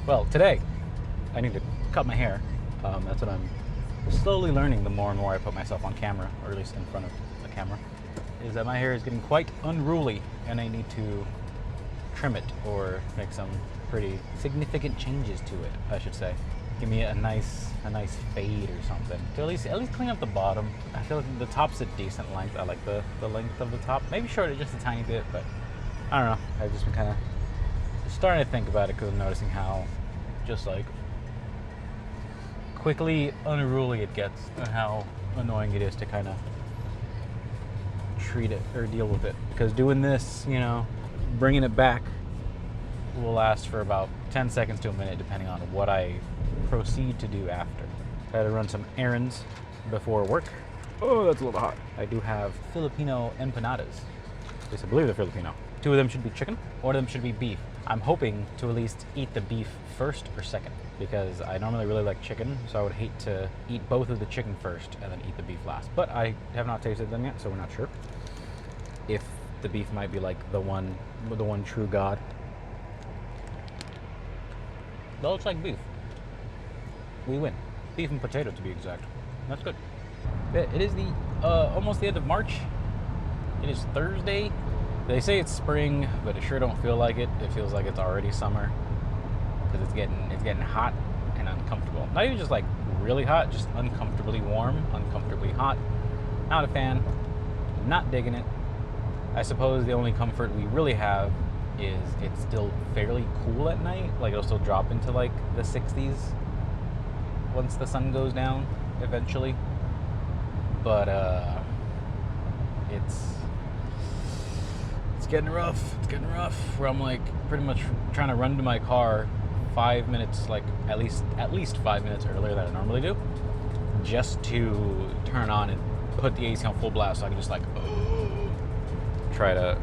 Well, today I need to cut my hair. That's what I'm slowly learning the more and more I put myself on camera, or at least in front of the camera, is that my hair is getting quite unruly and I need to trim it or make some pretty significant changes to it, I should say. Give me a nice fade or something to at least clean up the bottom. I feel like the top's a decent length. I like the length of the top. Maybe short it just a tiny bit, but I don't know. I've just been kind of starting to think about it because I'm noticing how just like quickly unruly it gets and how annoying it is to kind of treat it or deal with it. Because doing this, you know, bringing it back will last for about 10 seconds to a minute depending on what I proceed to do after. I had to run some errands before work. Oh, that's a little hot. I do have Filipino empanadas. At least I believe they're Filipino. 2 of them should be chicken, 1 of them should be beef. I'm hoping to at least eat the beef first or second because I normally really like chicken, so I would hate to eat both of the chicken first and then eat the beef last. But I have not tasted them yet, so we're not sure if the beef might be like the one true god. That looks like beef. We win. Beef and potato to be exact. That's good. It is the almost the end of March. It is Thursday. They say it's spring, but it sure don't feel like it. It feels like it's already summer because it's getting hot and uncomfortable. Not even just like really hot, just uncomfortably warm, uncomfortably hot. Not a fan. Not digging it. I suppose the only comfort we really have is it's still fairly cool at night. Like it'll still drop into like the 60s once the sun goes down eventually. But it's getting rough. It's getting rough. Where I'm like pretty much trying to run to my car 5 minutes, like at least 5 minutes earlier than I normally do, just to turn on and put the AC on full blast so I can just like try to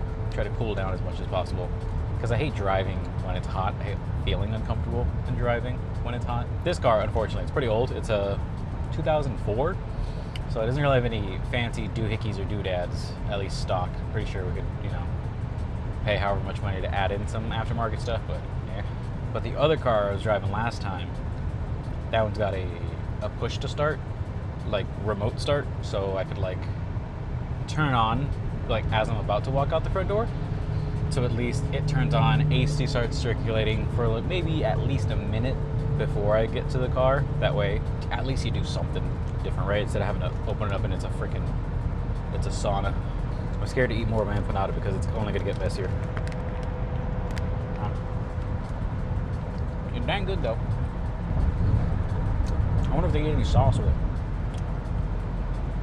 cool down as much as possible. Because I hate driving when it's hot. I hate feeling uncomfortable in driving when it's hot. This car, unfortunately, it's pretty old. It's a 2004. So it doesn't really have any fancy doohickeys or doodads, at least stock. Pretty sure we could, you know, pay however much money to add in some aftermarket stuff, but yeah. But the other car I was driving last time, that one's got a push to start, like remote start, so I could like turn on like as I'm about to walk out the front door. So at least it turns on, AC starts circulating for like maybe at least a minute before I get to the car. That way, at least you do something different, right? Instead of having to open it up and it's a sauna. I'm scared to eat more of my empanada because it's only gonna get messier. It's dang good though. I wonder if they get any sauce with it.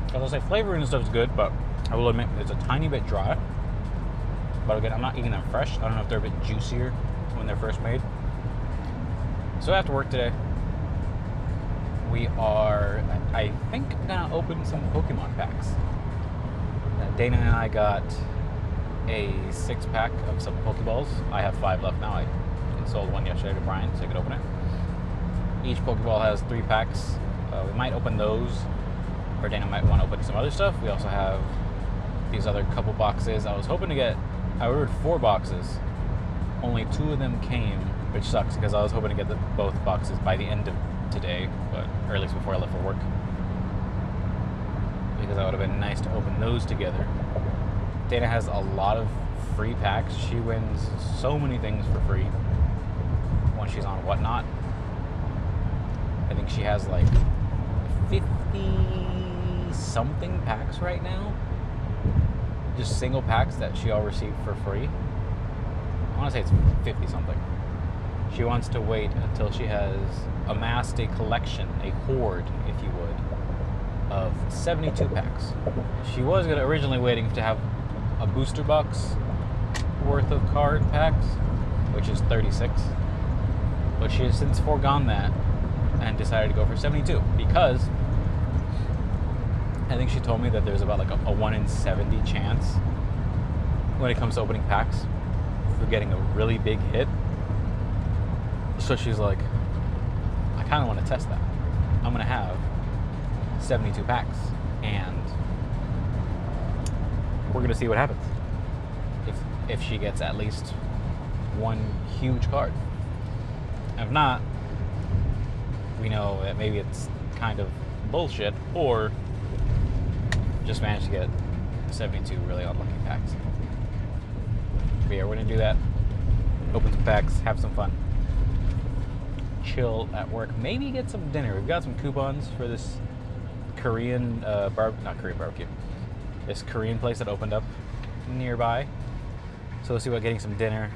Because I'll say flavoring and stuff is good, but I will admit it's a tiny bit dry. But again, I'm not eating them fresh. I don't know if they're a bit juicier when they're first made. So after work today, we are, I think, gonna open some Pokemon packs. Dana and I got a 6-pack of some Pokeballs. I have 5 left now. I sold 1 yesterday to Brian so I could open it. Each Pokeball has 3 packs. We might open those, or Dana might want to open some other stuff. We also have these other couple boxes. I ordered 4 boxes. Only 2 of them came, which sucks because I was hoping to get both boxes by the end of today, or at least before I left for work. Because that would have been nice to open those together. Dana has a lot of free packs. She wins so many things for free when she's on Whatnot. I think she has like 50-something packs right now. Just single packs that she all received for free. I want to say it's 50-something. She wants to wait until she has amassed a collection, a hoard, if you would, of 72 packs. She was originally waiting to have a booster box worth of card packs, which is 36. But she has since foregone that and decided to go for 72 because I think she told me that there's about like a 1 in 70 chance when it comes to opening packs for getting a really big hit. So she's like, I kind of want to test that. I'm going to have 72 packs and we're going to see what happens if she gets at least one huge card. If not, we know that maybe it's kind of bullshit, or just managed to get 72 really unlucky packs. But yeah, we're gonna do that. Open some packs, have some fun, chill at work, maybe get some dinner. We've got some coupons for this Korean not Korean barbecue, this Korean place that opened up nearby. So we'll see about getting some dinner.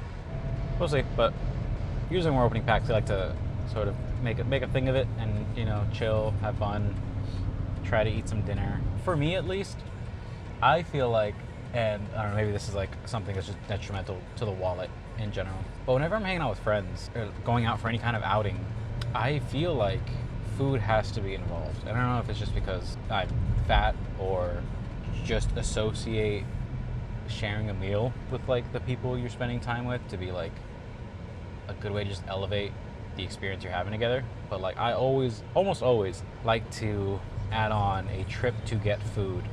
We'll see. But usually when we're opening packs, we like to sort of make a thing of it, and you know, chill, have fun, try to eat some dinner. For me, at least, I feel like, and I don't know, maybe this is like something that's just detrimental to the wallet in general, but whenever I'm hanging out with friends or going out for any kind of outing, I feel like food has to be involved. I don't know if it's just because I'm fat or just associate sharing a meal with like the people you're spending time with to be like a good way to just elevate the experience you're having together. But like I almost always like to add on a trip to get food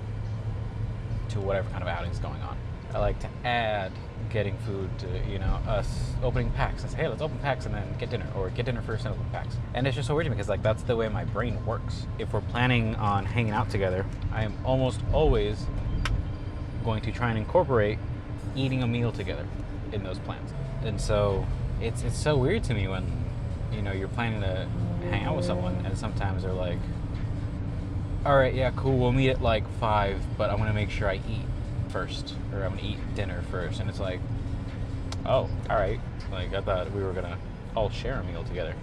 to whatever kind of outing's going on. I like to add getting food to, you know, us opening packs and say, hey, let's open packs and then get dinner, or get dinner first and open packs. And it's just so weird to me because like that's the way my brain works. If we're planning on hanging out together, I am almost always going to try and incorporate eating a meal together in those plans. And so it's so weird to me when, you know, you're planning to hang out with someone and sometimes they're like, all right, yeah, cool, we'll meet at like 5, but I'm gonna make sure I eat first, or I'm gonna eat dinner first. And it's like, oh, all right, like I thought we were gonna all share a meal together,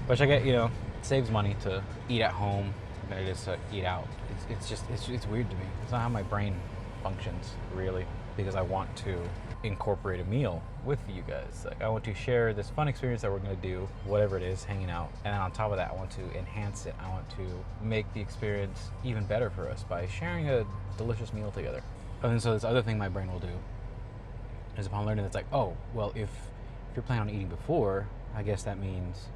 which I get, you know, it saves money to eat at home than it is to eat out. It's weird to me. It's not how my brain functions really, because I want to incorporate a meal with you guys. Like I want to share this fun experience that we're going to do, whatever it is, hanging out, and then on top of that I want to enhance it. I want to make the experience even better for us by sharing a delicious meal together. And so this other thing my brain will do is, upon learning, it's like, oh well, if you're planning on eating before, I guess that means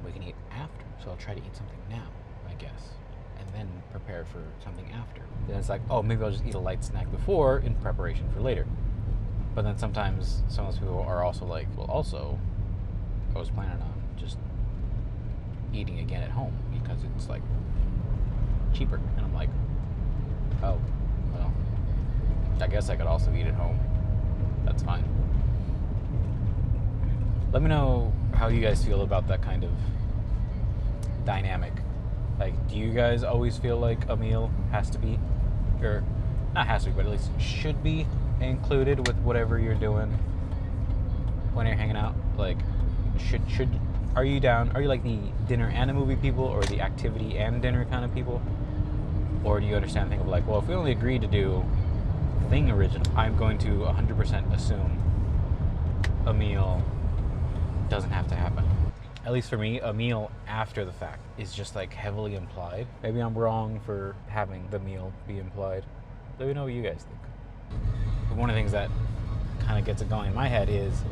we can eat after, so I'll try to eat something now, I guess, and then prepare for something after. Then it's like, oh, maybe I'll just eat a light snack before in preparation for later. But then sometimes some of those people are also like, well, also, I was planning on just eating again at home because it's like cheaper. And I'm like, oh, well, I guess I could also eat at home. That's fine. Let me know how you guys feel about that kind of dynamic. Like, do you guys always feel like a meal has to be, or not has to be, but at least should be included with whatever you're doing when you're hanging out? Like, are you down? Are you like the dinner and a movie people, or the activity and dinner kind of people? Or do you understand the thing of like, well, if we only agreed to do thing original, I'm going to 100% assume a meal doesn't have to happen. At least for me, a meal after the fact is just like heavily implied. Maybe I'm wrong for having the meal be implied. Let me know what you guys think. But one of the things that kind of gets it going in my head is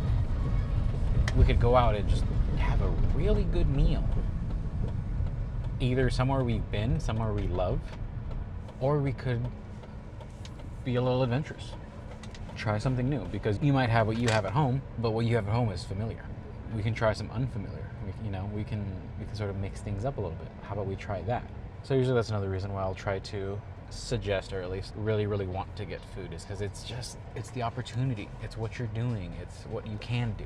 we could go out and just have a really good meal. Either somewhere we've been, somewhere we love, or we could be a little adventurous. Try something new, because you might have what you have at home, but what you have at home is familiar. We can try some unfamiliar. We can sort of mix things up a little bit. How about we try that? So usually that's another reason why I'll try to suggest, or at least really want to get food, is because it's the opportunity. It's what you're doing. It's what you can do.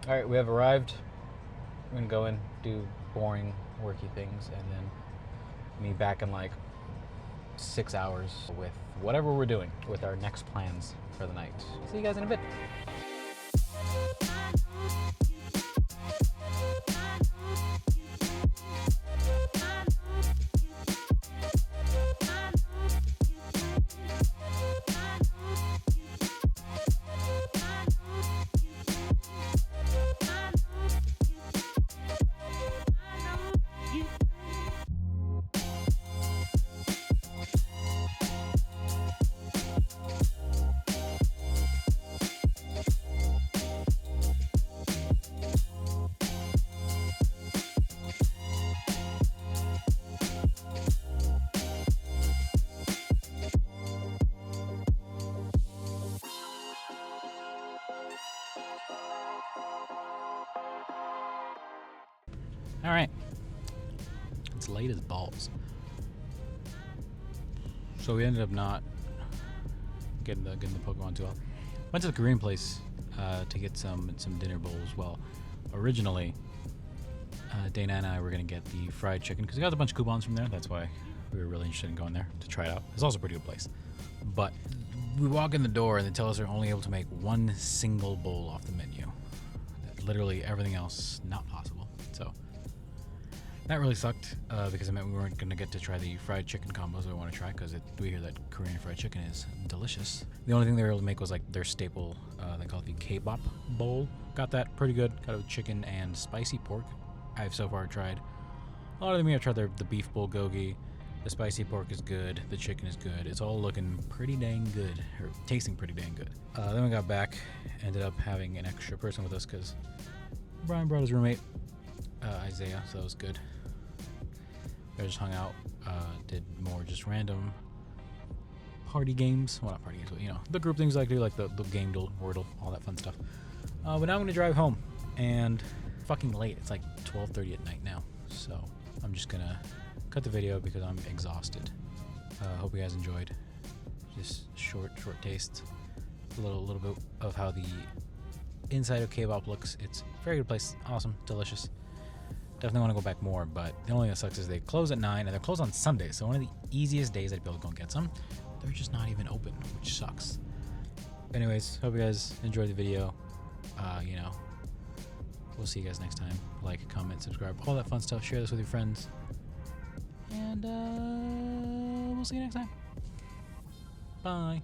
All right, we have arrived. We're gonna go in, do boring, worky things, and then meet back in like 6 hours with whatever we're doing with our next plans for the night. See you guys in a bit. All right. It's late as balls. So we ended up not getting the Pokemon too well. Went to the Korean place to get some dinner bowls. Well, originally, Dana and I were gonna get the fried chicken because we got a bunch of coupons from there. That's why we were really interested in going there to try it out. It's also a pretty good place. But we walk in the door and they tell us they're only able to make one single bowl off the menu. Literally everything else not possible. So that really sucked because it meant we weren't going to get to try the fried chicken combos we want to try because we hear that Korean fried chicken is delicious. The only thing they were able to make was like their staple, they call it the KBOP bowl. Got that pretty good. Got it with chicken and spicy pork. I've so far tried a lot of them. I've tried the beef bulgogi. The spicy pork is good. The chicken is good. It's all looking pretty dang good, or tasting pretty dang good. Then we got back, ended up having an extra person with us because Brian brought his roommate, Isaiah, so that was good. We just hung out, did more just random party games. Well, not party games, but you know, the group things I like to do, like the game, Wordle, all that fun stuff. But now I'm gonna drive home, and fucking late. It's like 12:30 at night now, so I'm just gonna cut the video because I'm exhausted. Hope you guys enjoyed. Just short taste, a little bit of how the inside of KBOP looks. It's a very good place, awesome, delicious. Definitely want to go back more, but the only thing that sucks is they close at 9 and they're closed on Sundays. So one of the easiest days I'd be able to go and get some, they're just not even open, which sucks. Anyways, hope you guys enjoyed the video. You know, we'll see you guys next time. Like, comment, subscribe, all that fun stuff. Share this with your friends. And we'll see you next time. Bye.